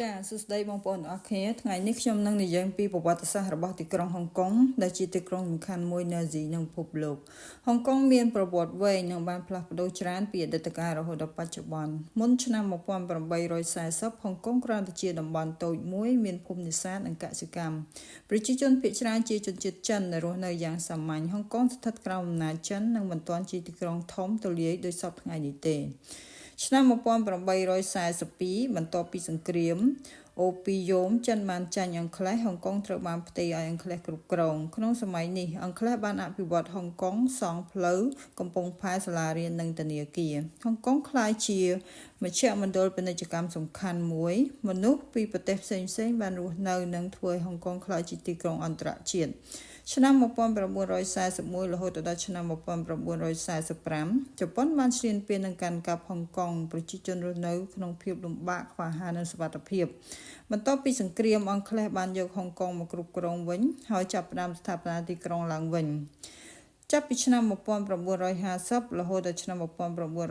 ចាសួស្តីបងប្អូនទាំងអស់គ្នាថ្ងៃនេះខ្ញុំនឹងនិយាយពីប្រវត្តិសាស្ត្ររបស់ទីក្រុងហុងកុងដែលជាទីក្រុងសំខាន់មួយនៅអាស៊ីនិងពិភពលោកហុងកុងមានប្រវត្តិវែងនិងបានផ្លាស់ប្ដូរច្រើនពីអតីតកាលរហូតដល់បច្ចុប្បន្នមុនឆ្នាំ1840ហុងកុងគ្រាន់តែជាតំបន់តូចមួយមានភូមិនេសាទនិងកសិកម្មប្រជាជនភាគច្រើនជាជនជាតិចិនដែលរស់នៅយ៉ាងសាមញ្ញហុងកុងស្ថិតក្រោមអំណាចចិននិងមិនទាន់ជាទីក្រុងធំទូលាយដូចសពថ្ងៃនេះទេឆ្នាំ1842បន្ទាប់ពីសង្គ្រាមអូពីយ៉ូមចិនបានចាញ់អង់គ្លេសហុងកុងត្រូវបានផ្ទេរឲ្យអង់គ្លេសគ្រប់គ្រងក្នុងសម័យនេះអង់គ្លេសបានអភិវឌ្ឍហុងកុងសង់ផ្លូវកំពង់ផែសាលារៀននិងធនាគារហុងកុងក្លាយជាមជ្ឈមណ្ឌលពាណិជ្ជកម្មសំខាន់មួយមនុស្សពីប្រទេសផ្សេងៗបានរស់នៅនិងធ្វើឲ្យហុងកុងក្លាយជាទីក្រុងអន្តរជាតិឆ្នាំ1941រហូតដល់ឆ្នាំ1945ជប៉ុនបានឈ្លានពាននឹងកាន់កាប់ហុងកុងប្រជាជនរស់នៅក្នុងភាពលំបាកខ្វះអាហារនិងសុវត្ថិភាពបន្ទាប់ពីសង្គ្រាមអង់គ្លេសបានយកហុងកុងមកគ្រប់គ្រងវិញហើយចាប់ផ្ដើមស្ថាបនាទីក្រុងឡើងវិញចាប់ពីឆ្នាំ1950រហូតដល់ឆ្នាំ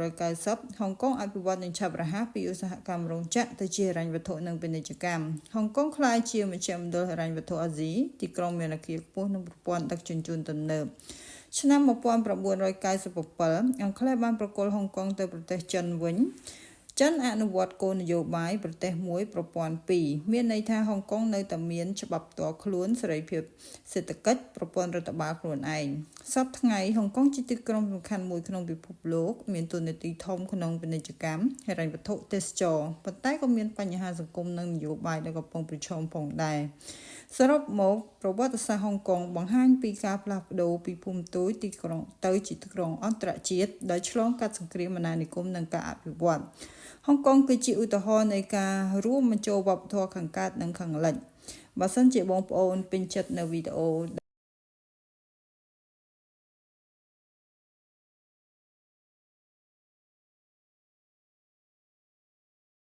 1990ហុងកុងអភិវឌ្ឍយ៉ាងឆាប់រហ័សពីឧស្សាហកម្មរោងចក្រទៅជាហិរញ្ញវត្ថុនិងពាណិជ្ជកម្មហុងកុងក្លាយជាមជ្ឈមណ្ឌលហិរញ្ញវត្ថុអាស៊ីទីក្រុងមានអគារខ្ពស់និងប្រព័ន្ធដឹកជញ្ជូនទំនើបឆ្នាំ1997អង់គ្លេសបានប្រគល់ហុងកុងទៅប្រទេសចិនវិញចិនអនុវត្តគោលនយោបាយប្រទេសមួយប្រព័ន្ធពីរមានន័យថាហុងកុងនៅតែមានច្បាប់ផ្ទាល់ខ្លួនសេរីភាពសេដ្ឋកិច្ចប្រព័ន្ធរដ្ឋបាលខ្លួនឯងសប្តាហ៍ថ្ងៃហុងកុងជាទីក្រុងសំខាន់មួយក្នុងពិភពលោកមានតួនាទីធំក្នុងពាណិជ្ជកម្មហិរញ្ញវត្ថុទេសចរណ៍ប៉ុន្តែក៏មានបញ្ហាសង្គមនិងនយោបាយដែលកំពុងប្រឈមផងដែរសរុបមកប្រវត្តិសាស្ត្រហុងកុងបង្ហាញពីការផ្លាស់ប្ដូរពីភូមិទូចទីក្រុងទៅជាទីក្រុងអន្តរជាតិដោយឆ្លងកាត់សង្គ្រាមអាណានិគមនិងការអភិវឌ្ឍហុងកុងគឺជាឧទាហរណ៍នៃការរួមបញ្ចូលវប្បធម៌ខាងកើតនិងខាងលិចបើសិនជាបងប្អូនពេញចិត្តនៅវីដេអូ